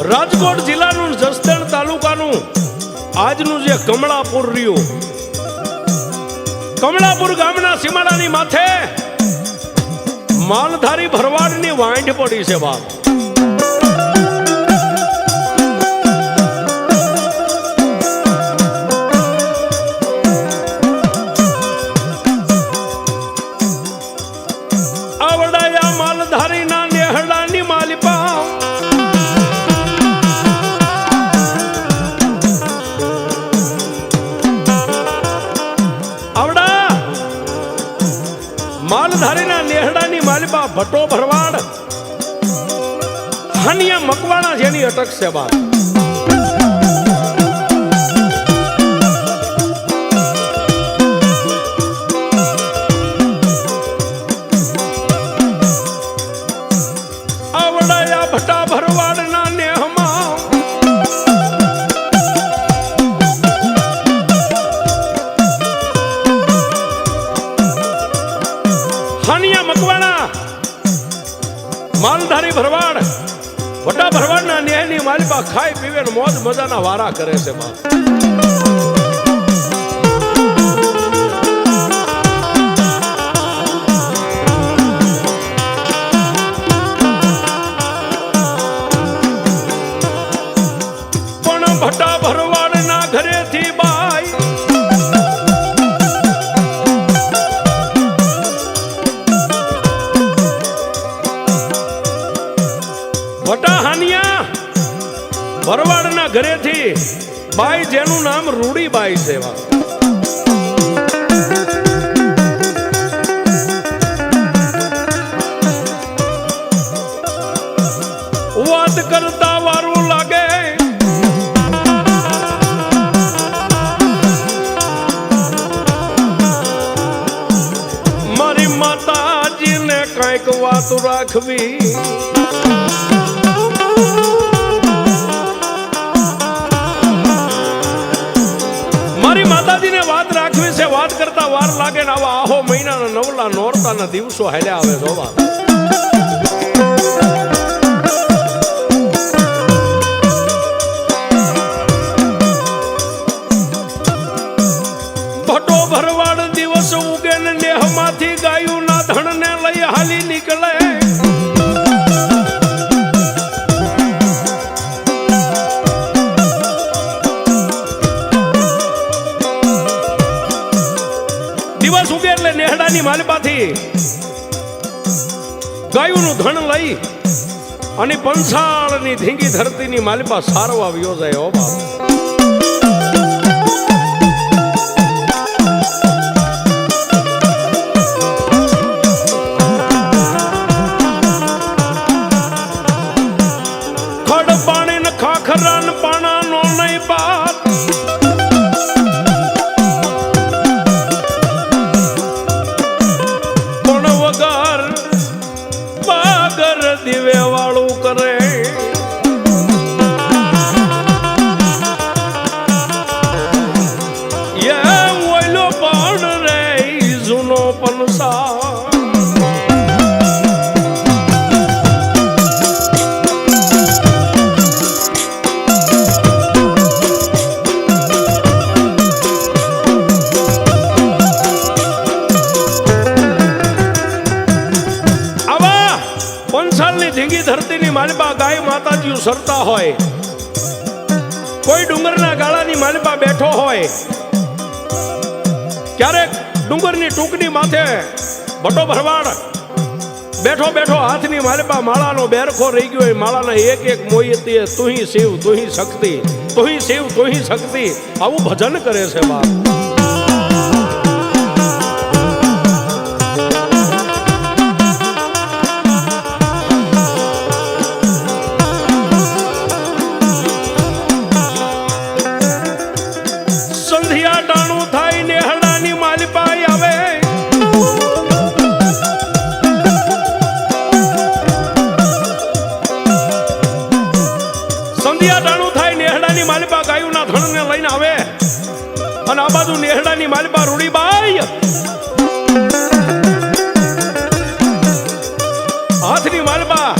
રાજકોટ જિલ્લાનું જસદણ તાલુકાનું આજનું જે કમળાપુર રહ્યું, કમળાપુર ગામના સીમાડાની માથે માલધારી ભરવાડની વાંઢ પડી છે બાપ. આવડાયા માલધારીના નેહડાની માલિપા માલધારીના નેહડાની માલિપા ભટ્ટો ભરવાડ હનિયા મકવાણા જેની અટક છે બાપ. આવડાયા ભટ્ટા ભરવાડના નેહમાં હાનિયા મકવાણા માલધારી ભરવાડ વટા ભરવાડના ન્યાયની માલિપા ખાઈ પીવે મોજ મજાના વારા કરે છે બાપ. પણ ભટ્ટા ભરવાડના ઘરેથી બાઈ ભરવાડના ઘરેથી બાઈ જેનું નામ રૂડીબાઈ છે. વાત કરતા વારું લાગે મારી માતાજીને કઈક વાત રાખવી. માતાજીને વાત રાખવી છે, વાત કરતા વાર લાગે ને આવા આહો મહિનાના નવલા નોરતાના દિવસો હાલ્યા આવે જોવા. ભટ્ટો ભરવાડ દિવસ ઉગે ને નેહમાંથી ગાયું ના ધણને લઈ હાલી નીકળે. દિવસ ઉગે એટલે નેહડાની માલિપાથી ગાયુંનું ધણ લઈ અને પંસાળની ધીંગી ધરતીની માલિપા સારવા વ્યો જાય. ઓ બાપ, ખડ પાણી ને ખાખરા ને પાણા નો નહીં પાત દિવે વાળું કરે. એ ઓયલો પણ રે જૂનો પનસા. ધીંગી ધરતીની માલિપા ગાય માતાજીઓ સરતા હોય, કોઈ ડુંગરના ગાળાની માલિપા બેઠો હોય, ક્યારેક ડુંગરની ટૂંકની માથે ભટ્ટો ભરવાડ બેઠો બેઠો હાથની માલિપા માળાનો બેરખો રહી ગયો હોય, માળાના એક એક મોયતીએ તુહી શિવ તુહી શક્તિ, તુહી શિવ તુહી શક્તિ આવું ભજન કરે છે બાપ. અને આ બાજુ નેહડાની માલિપા રૂડીબાઈ હાથની માલબા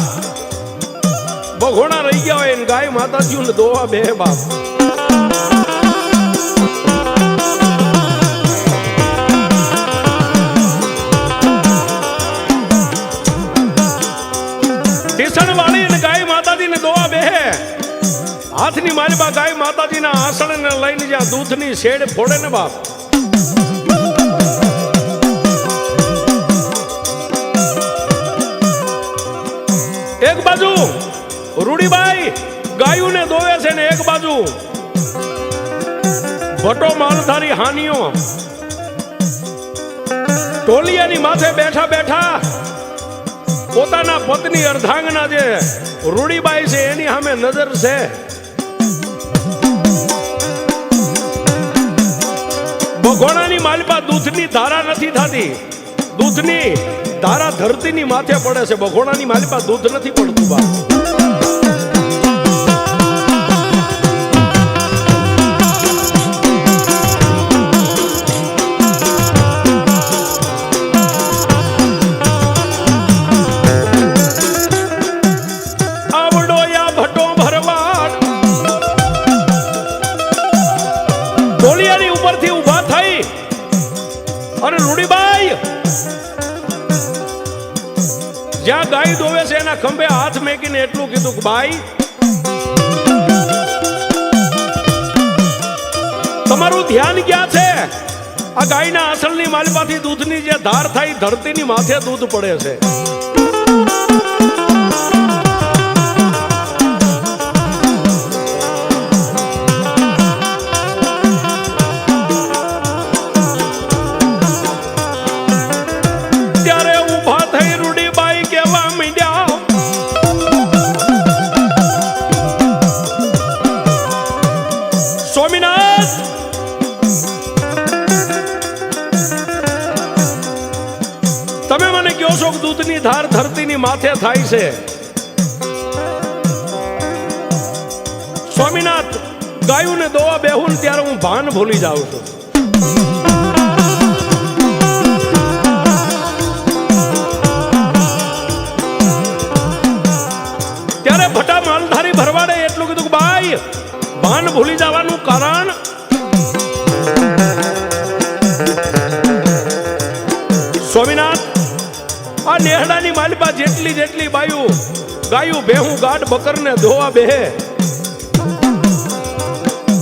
બઘોણા રહી ગયા હોય ને ગાય માતાજીને દોવા બે બાપ ટીસણ વાળી ને ગાય માતાજીને દોવા બે હાથની માલબા ગાય માતાજીના આસણને લઈને જ્યાં દૂધની શેડ ફોડે ને બાપ એક બાજુ રૂડીબાઈ ગાયુને દોવે છે ને એક બાજુ ભટો માલધારી હાનિયો ટોલિયાની માથે બેઠા બેઠા પોતાના પત્ની અર્ધાંગના જે રૂડીબાઈ છે એની સામે નજર છે. બઘોણાની માલપા દૂધની ધારા નથી થતી, દૂધની ધારા ધરતીની માથે પડે છે. બઘોણાની માલપા દૂધ નથી પડતું બા. જ્યાં ગાય દોવે છે એના ખંભે હાથ મેકીને એટલું કીધું કે બાઈ તમારું ધ્યાન ક્યાં છે? આ ગાયના આસળની માલપાથી દૂધની જે ધાર થાય ધરતીની માથે દૂધ પડે છે. દૂધની ધાર ધરતીની માથે થાય છે. સ્વામિનાથ ગાયુને દોવા બેહું ત્યારે હું ભાન ભૂલી જાઉં છું. ત્યારે ભટા માલધારી ભરવાડે એટલું કીધું કે ભાઈ ભાન ભૂલી જવાનું કારણ સ્વામિનાથ આ નેહડાની માલપા જેટલી જેટલી બાયું ગાયું ભેહું ગાઢ બકરને ધોવા બેહે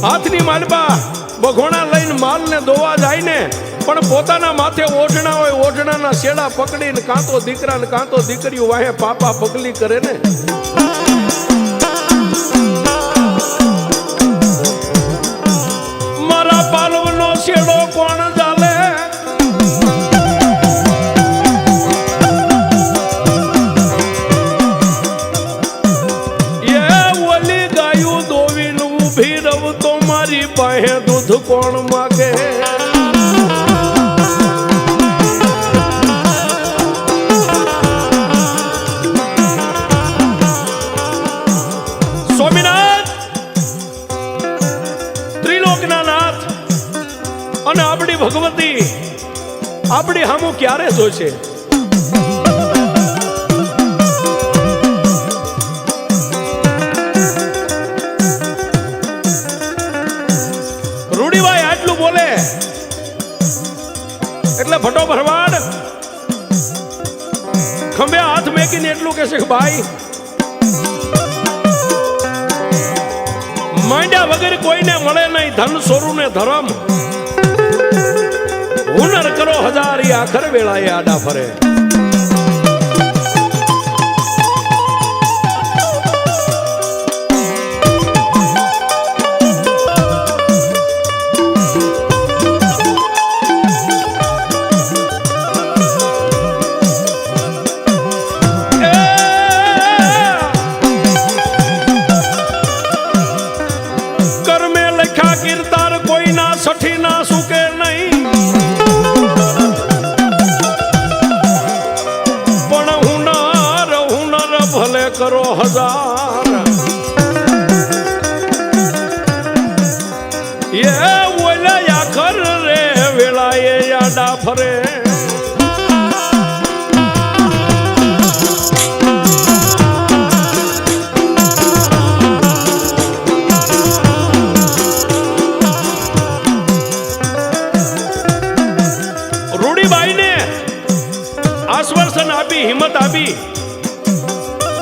હાથની માલપા બઘોણા લઈને માલને ધોવા જાય ને પણ પોતાના માથે ઓઢણા હોય ઓઢણાના શેડા પકડીને કાં તો દીકરા ને કાં તો દીકરીઓ વાહે પાપા પગલી કરે ને મારા પાલવનો શેડો કોણ ચાલે પાસે દૂધ કોણ માગે? સ્વામિનાથ ત્રિલોકના નાથ અને આપણી ભગવતી આપણી હામું ક્યારે જોશે? એટલે ભટો ભરવાડ ખંભે હાથ મેકીને એટલું કહેશે કે ભાઈ માંડ્યા વગર કોઈને મળે નહીં ધન સોરું ને ધરમ હુનર કરો હજાર આખર વેળાએ આડા ફરે. કરો હજાર એ ઓલા આખર રે વેળાએ આડા ફરે.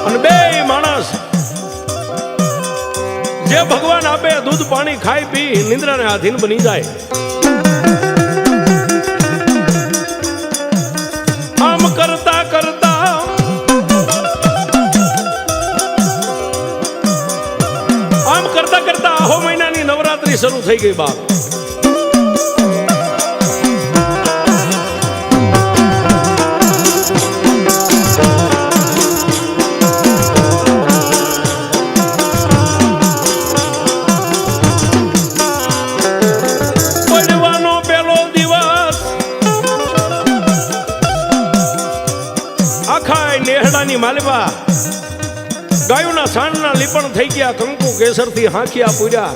અને બે માણસ જે ભગવાન આપે દૂધ પાણી ખાઈ પી નિંદ્રાને આધીન બની જાય. આમ કરતા કરતા આહો મહિનાની નવરાત્રી શરૂ થઈ ગઈ. બાપ માલવા ગાયોના સાણના લીપણ થઈ ગયા. કંકુ કેસરથી હાંખિયા પૂર્યા.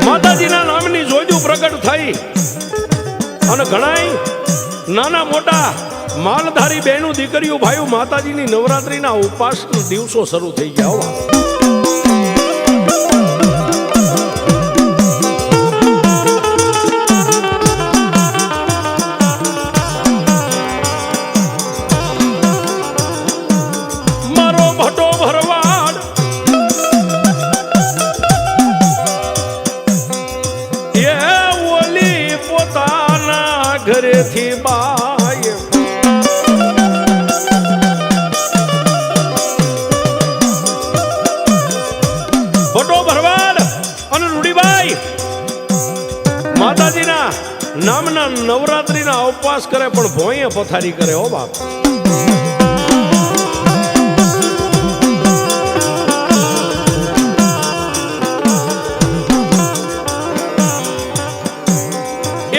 માતાજીના નામની જોજુ પ્રગટ થઈ અને ઘણાય નાના મોટા માલધારી બહેનો દીકરીઓ ભાઈઓ માતાજીની નવરાત્રીના ઉપવાસના દિવસો શરૂ થઈ ગયા. ઘરેથી બાય ભટો ભરવાડ અને રૂડીબાઈ માતાજીના નામના નવરાત્રીના ઉપવાસ કરે પણ ભોંયે પથારી કરે. હો બાપ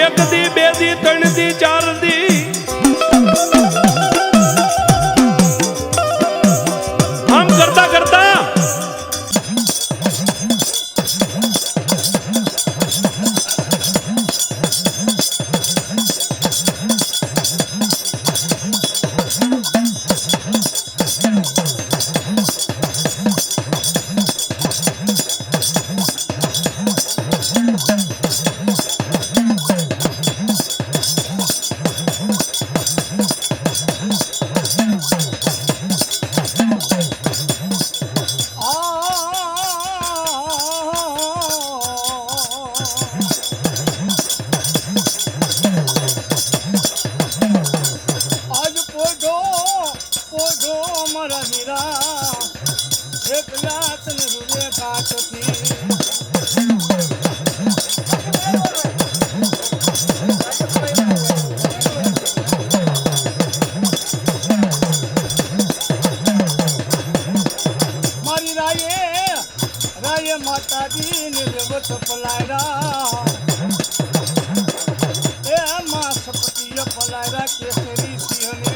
એક દી બે દી ત્રણ દી ચાર દી આમ કરતા કરતા માતાજી નિર્વત પલાયરા એ માં સપતિય પલાયરા કેસરી સિંહને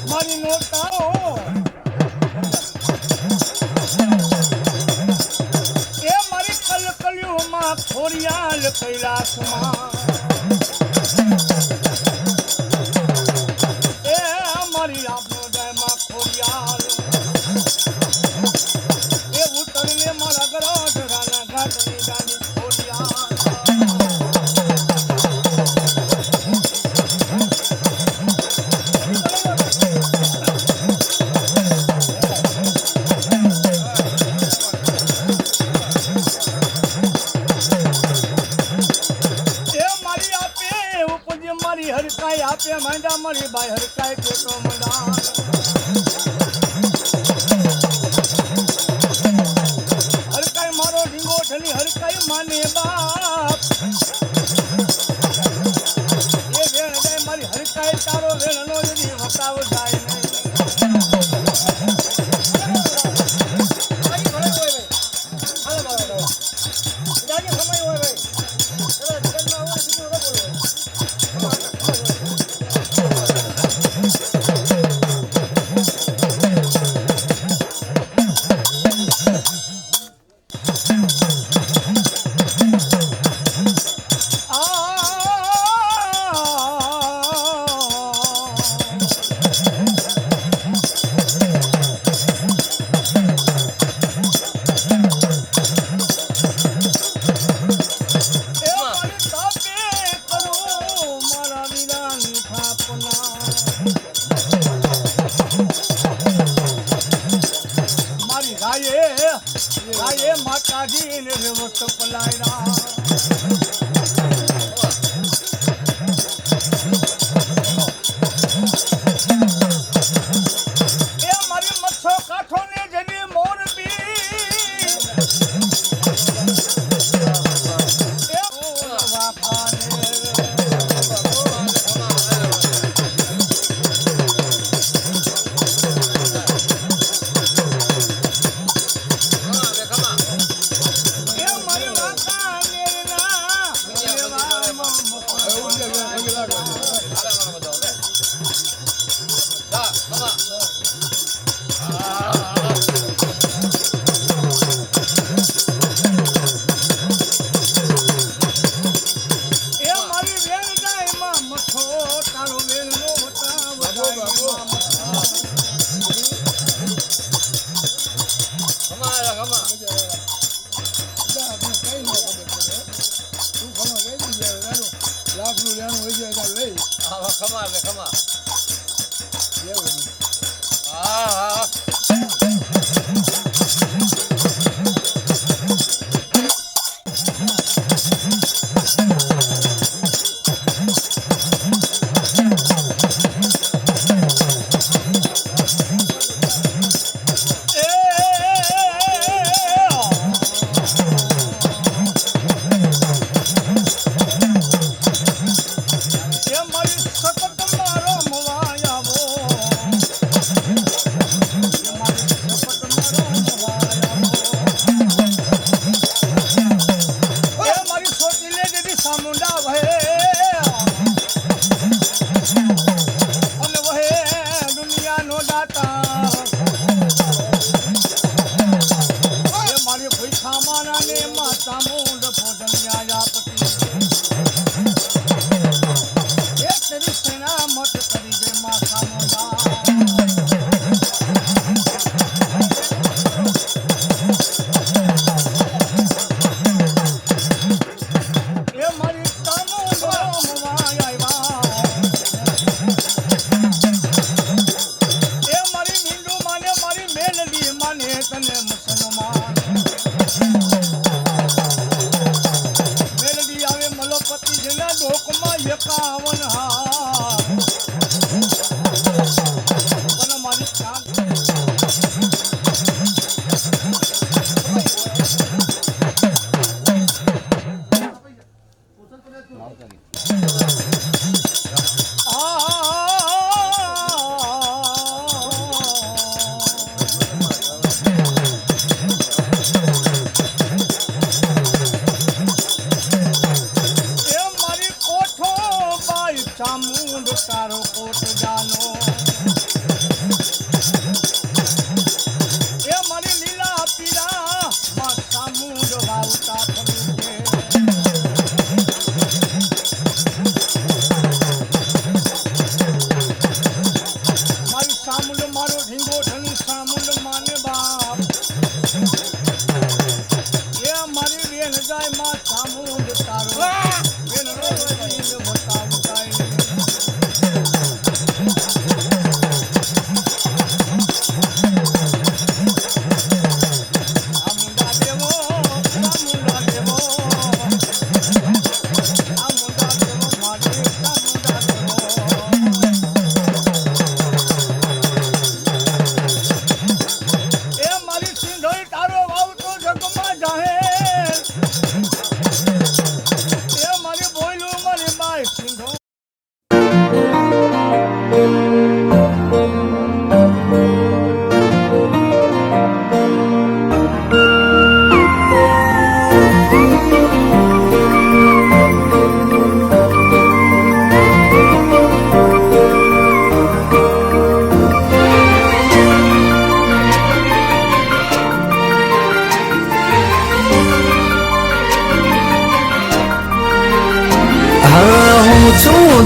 મારી નોટાઓ એ મારી કલકલિયુમાં ખોરિયાલ કૈલાસમાં હરકાઈ આપે માંડા મારી બાઈ હરકાઈ પેટો મંડા હરકાઈ મારો ઢીંગો ઠલી હરકાઈ માને બાપ એ વેણ જાય મારી હરકાઈ તારો વેણ નો જદી વટાવ જાય નહીં કાઢીને રેવત પલાયરા એ મારી મચ્છો કાઠો ને જેની મોરબી એ ઓવા પાને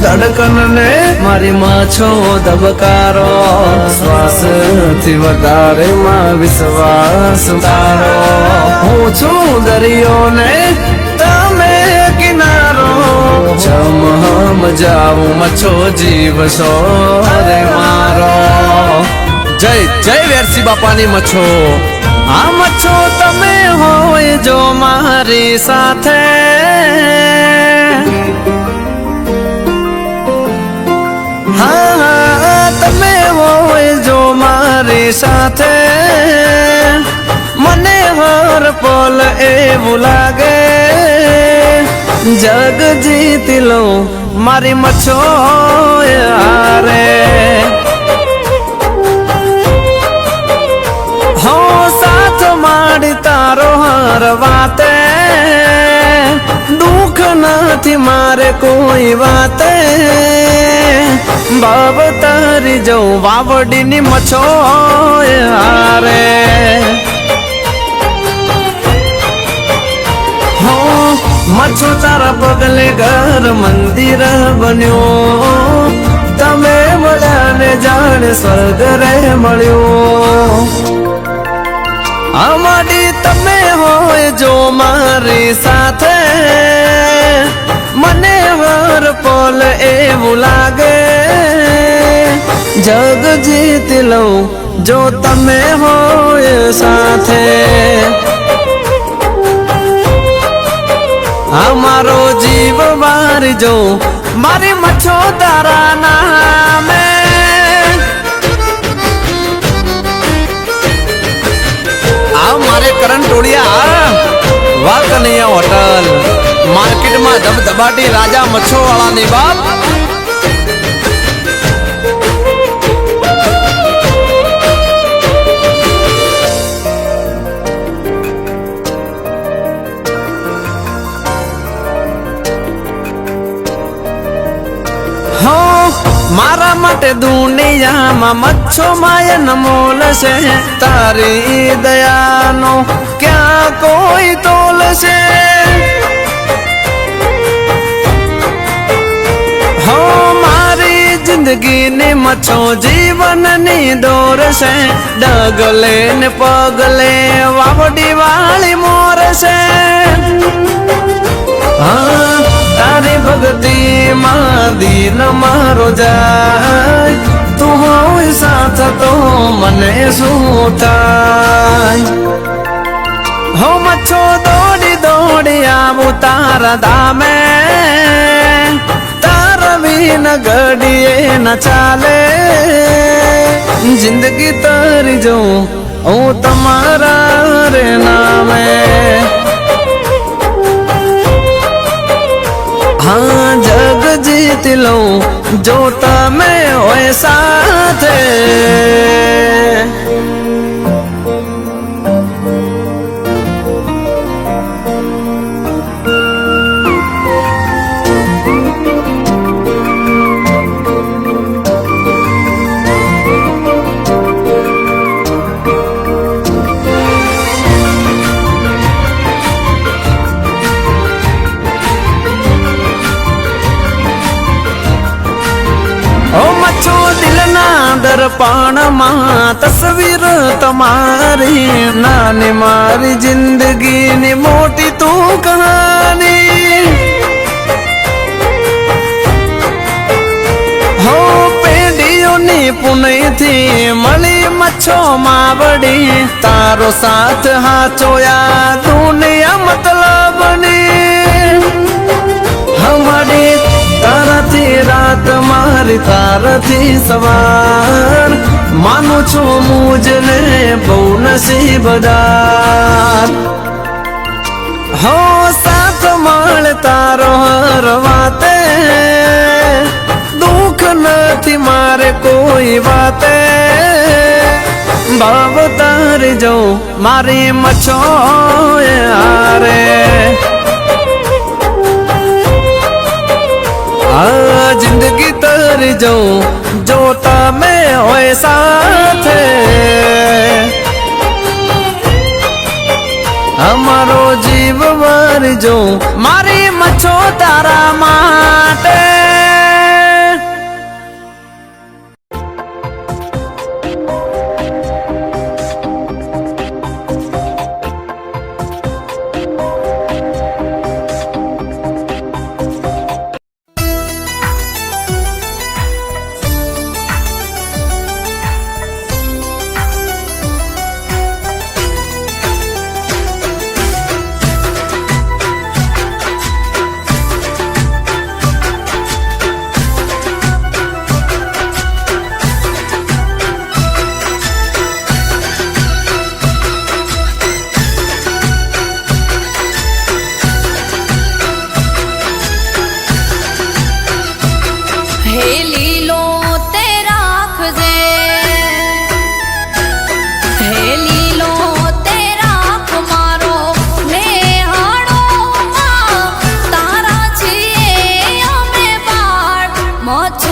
ધડકન ને મારી માં છો ધબકારો શ્વાસ થી વધારે માં વિશ્વાસ તારો હું છું દરિયો ને તમે કિનારો જમ જાઉં મછો જીવ સો રે મારો જય જય વેરસી બાપાની મછો આમ છો તમે હોય જો મારી સાથે હા તમે હોય જો મારી સાથે મને હર પલ એવું લાગે જગ જીતી લઉં મારી મચ્છો હારે હો સાથ માડી તારો હર વાતે દુઃખ નથી મારે કોઈ વાતે બાબ તારી જઉં વાવડીની મચ્છો હારે હો મચ્છો તારા પગલે ઘર મંદિર બન્યો તમે મળ્યાને જાણે સ્વર્ગ રે મળ્યો અમારી તમે હોય જો મારી સાથે મને હર પલ એવું લાગે જગ જીતી લઉં જો તમે હોય સાથે અમારો જીવ મારી જો મારી મચ્છો તારા નામે મારે કરણ ટોળિયા વાકનિયા હોટલ માર્કેટમાં ધબધબાટી રાજા મચ્છો વાળાની બાપ મારા માટે દુનિયામાં મચ્છો માયન મોલ છે તારી દયાનો ક્યાં કોઈ તોલ છે હો મારી જિંદગીની મચ્છો જીવનની દોર છે ડગલે ને પગલે વાવડી વાળી મોર છે હા તારી ભક્તિ માં દીન મારો જાય તું હોય સાથ તો મને શું થાય હો મચ્છો દોડી દોડી આવું તારા ધામે તારા વિન ઘડીએ ન ચાલે જિંદગી તારી જોઉં હું તમારા રે નામે हाँ जग जीत लूं जो तमे होए साथे દર્પણમાં તસવીર તમારી નાની મારી જિંદગીની મોટી તું કહાની હો પેઢીઓની પુનઃથી મળી મચ્છો માવડી તારો સાથ હાચોયા દુનિયા મતલબની હમારી તારાથી રાત મારી તારાથી સવાર માનું છું મુજને બહુ નસીબદાર હો સાથ મળે તારો હર વાતે દુઃખ નથી મારે કોઈ વાતે ભાવ તારી જઉં મારી મચ્છો હારે આ જિંદગી તરી જાઉં જો તમે હોય સાથે અમારો જીવ મારી જાઉં મારી મચ્છો તારા માટે મોછ